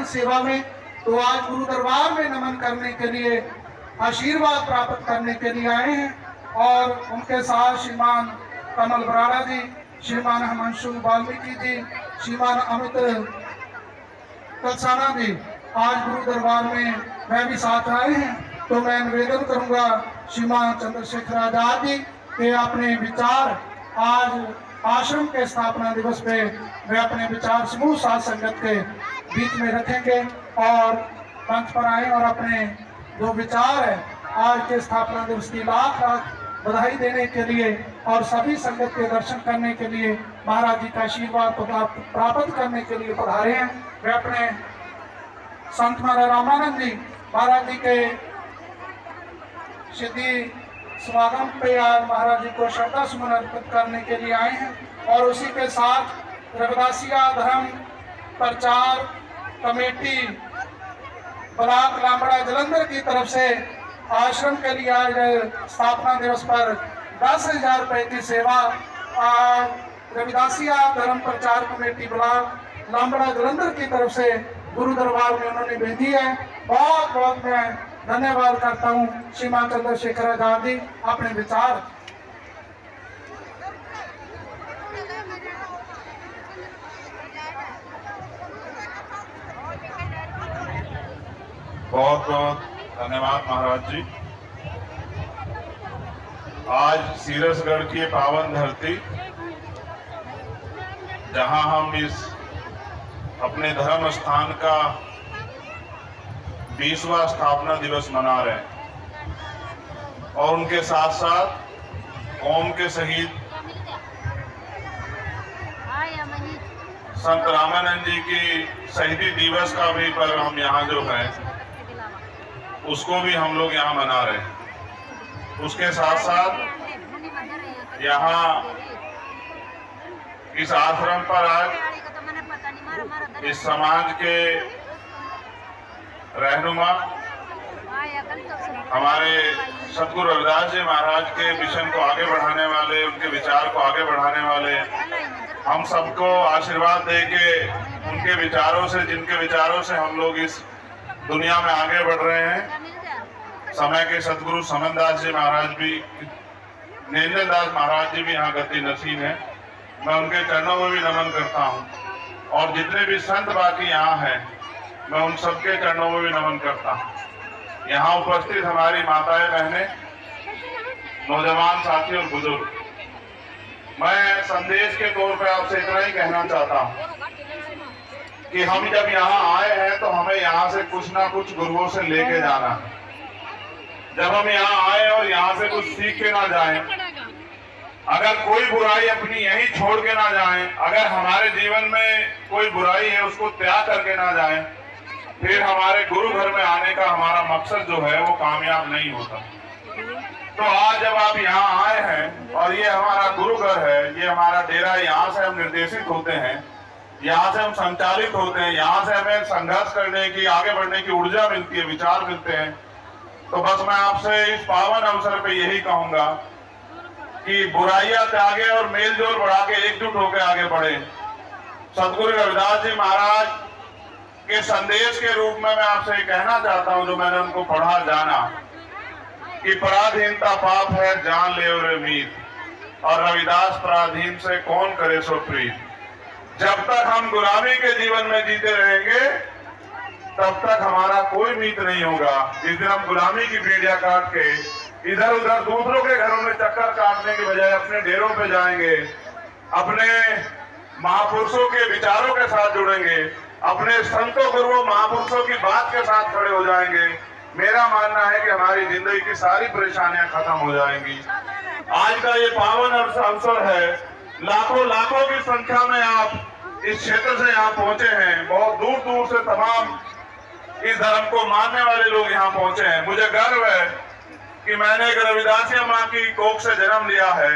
हैं सेवा में, तो आज गुरु दरबार में नमन करने के लिए, आशीर्वाद प्राप्त करने के लिए आए हैं। और उनके साथ श्रीमान कमल बराड़ा जी, श्रीमान हिमांशु वाल्मीकि जी, श्रीमान अमित कलसाना जी आज गुरु दरबार में वह भी साथ आए हैं। तो मैं निवेदन करूंगा श्रीमान चंद्रशेखर आजाद जी के अपने विचार आज आश्रम के स्थापना दिवस पे वे अपने विचार समूह साथ संगत के बीच में रखेंगे और मंच पर आए और अपने जो विचार है आज के स्थापना दिवस की लाख लाख बधाई देने के लिए और सभी संगत के दर्शन करने के लिए, महाराज जी का आशीर्वाद प्राप्त करने के लिए पधारे हैं। वे अपने संत महाराज रामानंद जी महाराज जी के सिद्धि समागम पे आज महाराज जी को श्रद्धा सुमन अर्पित करने के लिए आए हैं। और उसी के साथ रविदासिया धर्म प्रचार कमेटी ब्लॉक लामबड़ा जलंधर की तरफ से आश्रम के लिए आज स्थापना दिवस पर 10,000 रुपए की सेवा रविदासिया धर्म प्रचार कमेटी ब्लॉक लामबड़ा जलंधर की तरफ से गुरु दरबार में उन्होंने भेजी है। बहुत बहुत मैं धन्यवाद करता हूँ श्रीमान चंद्रशेखर आजाद जी अपने विचार। बहुत बहुत धन्यवाद महाराज जी। आज सीरसगढ़ की पावन धरती जहां हम इस अपने धर्म स्थान का 20वां स्थापना दिवस मना रहे हैं और उनके साथ साथ कौम के शहीद संत रामानंद जी की शहीदी दिवस का भी पर्व हम यहाँ जो है उसको भी हम लोग यहाँ मना रहे हैं। उसके साथ साथ यहाँ इस आश्रम पर आज इस समाज के रहनुमा हमारे सतगुरु रविदास जी महाराज के मिशन को आगे बढ़ाने वाले, उनके विचार को आगे बढ़ाने वाले, हम सबको आशीर्वाद दे के उनके विचारों से, जिनके विचारों से हम लोग इस दुनिया में आगे बढ़ रहे हैं, समय के सतगुरु समनदास जी महाराज भी, नरेंद्र दास महाराज जी भी यहाँ गति नसीब है। मैं उनके चरणों में भी नमन करता हूँ और जितने भी संत बाकी यहाँ हैं मैं उन सबके चरणों में भी नमन करता हूँ। यहाँ उपस्थित हमारी माताएं, बहनें, नौजवान साथी और बुजुर्ग, मैं संदेश के तौर पे आपसे इतना ही कहना चाहता हूँ कि हम जब यहाँ आए हैं तो हमें यहाँ से कुछ ना कुछ गुरुओं से लेके जाना है। जब हम यहाँ आए और यहाँ से कुछ सीख के ना जाएं, अगर कोई बुराई अपनी यहीं छोड़ के ना जाएं, अगर हमारे जीवन में कोई बुराई है उसको त्याग करके ना जाएं, फिर हमारे गुरु घर में आने का हमारा मकसद जो है वो कामयाब नहीं होता। तो आज जब आप यहाँ आए हैं और ये हमारा गुरु घर है, ये हमारा डेरा, यहाँ से हम निर्देशित होते हैं, यहाँ से हम संचालित होते हैं, यहाँ से हमें संघर्ष करने की, आगे बढ़ने की ऊर्जा मिलती है, विचार मिलते हैं। तो बस मैं आपसे इस पावन अवसर पे यही कहूंगा कि बुराइयां त्यागे और मेल जोल बढ़ा के एकजुट होकर आगे बढ़े। सतगुरु रविदास जी महाराज के संदेश के रूप में मैं आपसे ये कहना चाहता हूं, जो मैंने उनको पढ़ा जाना, कि पराधीनता पाप है जान ले और मीत, और रविदास पराधीन से कौन करे सो प्रीत। जब तक हम गुलामी के जीवन में जीते रहेंगे तब तक हमारा कोई मीत नहीं होगा। जिस दिन हम गुलामी की बेड़ियां काट के इधर उधर दूसरों के घरों में चक्कर काटने के बजाय अपने डेरों पे जाएंगे, अपने महापुरुषों के विचारों के साथ जुड़ेंगे, अपने संतों गुरुओं महापुरुषों की बात के साथ खड़े हो जाएंगे, मेरा मानना है कि हमारी जिंदगी की सारी परेशानियां खत्म हो जाएंगी। आज का ये पावन अवसर है, लाखों लाखों की संख्या में आप इस क्षेत्र से यहाँ पहुंचे हैं, बहुत दूर दूर से तमाम इस धर्म को मानने वाले लोग यहाँ पहुंचे हैं। मुझे गर्व है कि मैंने एक रविदासिया माँ की कोख से जन्म लिया है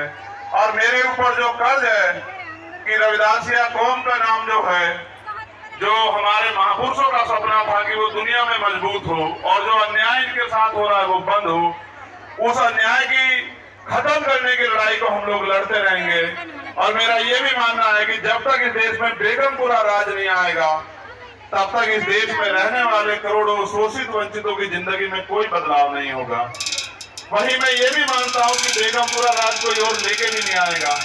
और मेरे ऊपर जो कर्ज है कि रविदासिया कौम का नाम जो है, जो हमारे महापुरुषों का सपना था कि वो दुनिया में मजबूत हो और जो अन्याय इनके साथ हो रहा है वो बंद हो, उस अन्याय की खत्म करने की लड़ाई को हम लोग लड़ते रहेंगे। और मेरा ये भी मानना है कि जब तक इस देश में बेगमपुरा राज नहीं आएगा तब तक इस देश में रहने वाले करोड़ों शोषित वंचितों की जिंदगी में कोई बदलाव नहीं होगा। वहीं मैं ये भी मानता हूं कि बेगमपुरा राज कोई और लेके भी नहीं आएगा।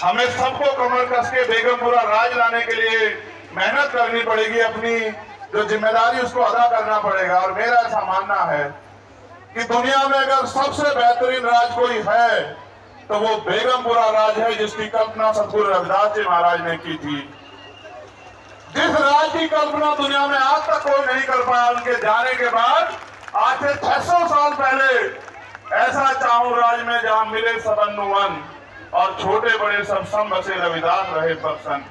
हमें सबको कमर कस के बेगमपुरा राज लाने के लिए मेहनत करनी पड़ेगी, अपनी जो जिम्मेदारी उसको अदा करना पड़ेगा। और मेरा ऐसा मानना है कि दुनिया में अगर सबसे बेहतरीन राज कोई है तो वो बेगमपुरा राज है, जिसकी कल्पना सतगुरु रविदास जी महाराज ने की थी। जिस राज की कल्पना दुनिया में आज तक कोई नहीं कर पाया, उनके जाने के बाद आज से 600 साल पहले ऐसा चाहूं राज में जहां मिले सबन्नु वन और छोटे बड़े सब सम बसे रविदास रहे प्रसन्न।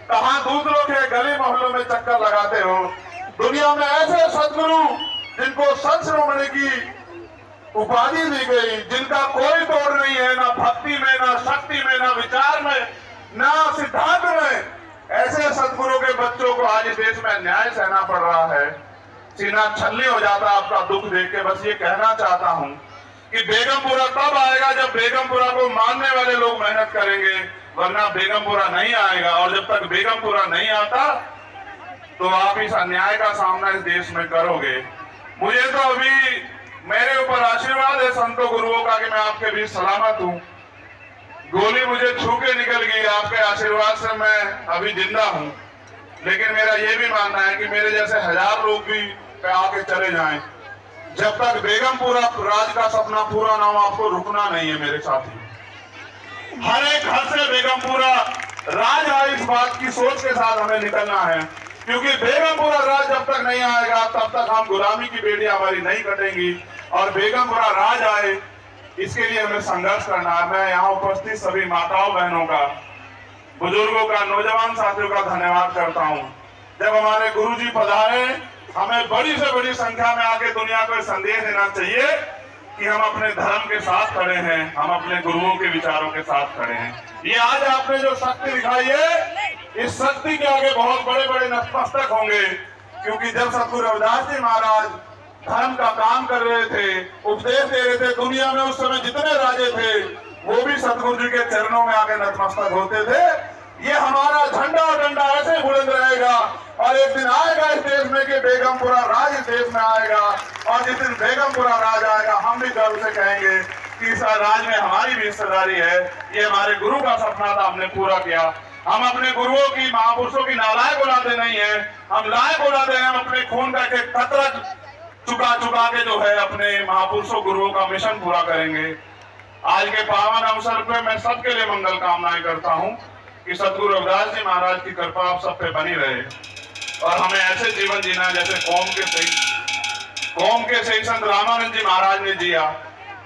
कहां दूसरों के गली मोहल्लों में चक्कर लगाते हो। दुनिया में ऐसे सदगुरु जिनको संत शिरोमणि की उपाधि दी गई, जिनका कोई तोड़ नहीं है, ना भक्ति में, ना शक्ति में, ना विचार में, ना सिद्धांत में, ऐसे सदगुरु के बच्चों को आज इस देश में न्याय सहना पड़ रहा है। सीना छलनी हो जाता आपका दुख देख के। बस ये कहना चाहता हूं कि बेगमपुरा तब आएगा जब बेगमपुरा को मानने वाले लोग मेहनत करेंगे, वरना बेगमपुरा नहीं आएगा। और जब तक बेगमपुरा नहीं आता तो आप इस अन्याय का सामना इस देश में करोगे। मुझे तो अभी मेरे ऊपर आशीर्वाद है संतों गुरुओं का कि मैं आपके बीच सलामत हूं। गोली मुझे छू के निकल गई, आपके आशीर्वाद से मैं अभी जिंदा हूं। लेकिन मेरा ये भी मानना है कि मेरे जैसे 1000 लोग भी आके चले जाएं, जब तक बेगमपुरा राज का सपना पूरा ना हो आपको रुकना नहीं है मेरे साथी। हर एक घर से बेगमपुरा राज आए, इस बात की सोच के साथ हमें निकलना है, क्योंकि बेगमपुरा राज जब तक नहीं आएगा तब तक हम गुलामी की बेड़ी हमारी नहीं कटेंगी। और बेगमपुरा राज आए इसके लिए हमें संघर्ष करना है। मैं यहाँ उपस्थित सभी माताओं बहनों का, बुजुर्गों का, नौजवान साथियों का धन्यवाद करता हूँ। जब हमारे गुरुजी पधारे, हमें बड़ी से बड़ी संख्या में आके दुनिया को संदेश देना चाहिए कि हम अपने धर्म के साथ खड़े हैं, हम अपने गुरुओं के विचारों के साथ खड़े हैं। ये आज आपने जो शक्ति दिखाई है, इस शक्ति के आगे बहुत बड़े बड़े नतमस्तक होंगे। क्योंकि जब सतगुरु रविदास जी महाराज धर्म का काम कर रहे थे, उपदेश दे रहे थे, दुनिया में उस समय जितने राजे थे वो भी सतगुरु जी के चरणों में आके नतमस्तक होते थे। ये हमारा झंडा और डंडा ऐसे बुलंद रहेगा और एक दिन आएगा इस देश में कि बेगमपुरा राज इस देश में आएगा। और जिस दिन बेगमपुरा राज आएगा हम भी गर्व से कहेंगे कि इस राज में हमारी भी हिस्सेदारी है। ये हमारे गुरु का सपना था, हमने पूरा किया। हम अपने गुरुओं की, महापुरुषों की नालायक औलादे नहीं है, हम लायक औलादे हैं। हम अपने खून का एक कतरा चुका के जो है अपने महापुरुषों गुरुओं का मिशन पूरा करेंगे। आज के पावन अवसर पे मैं सबके लिए मंगल कामनाएं करता हूं कि सतगुरु रविदास जी महाराज की कृपा आप सब पे बनी रहे और हमें ऐसे जीवन जीना जैसे कौम के सही संत रामानंद जी महाराज ने जिया,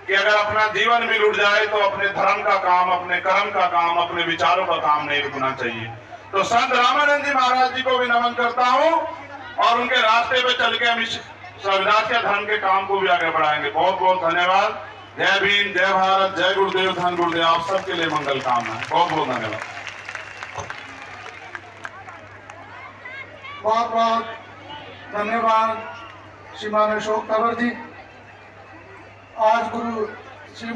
कि अगर अपना जीवन भी लुट जाए तो अपने धर्म का काम, अपने कर्म का काम, अपने विचारों का काम नहीं रुकना चाहिए। तो संत रामानंद जी महाराज जी को भी नमन करता हूं और उनके रास्ते पे चल के हम इस रविदास के धर्म के काम को भी आगे बढ़ाएंगे। बहुत बहुत धन्यवाद। जय भीम, जय भारत, जय गुरुदेव, धन गुरुदेव। आप सबके लिए मंगल कामना। बहुत बहुत धन्यवाद। बहुत बहुत धन्यवाद श्रीमान अशोक तंवर जी। आज गुरु श्री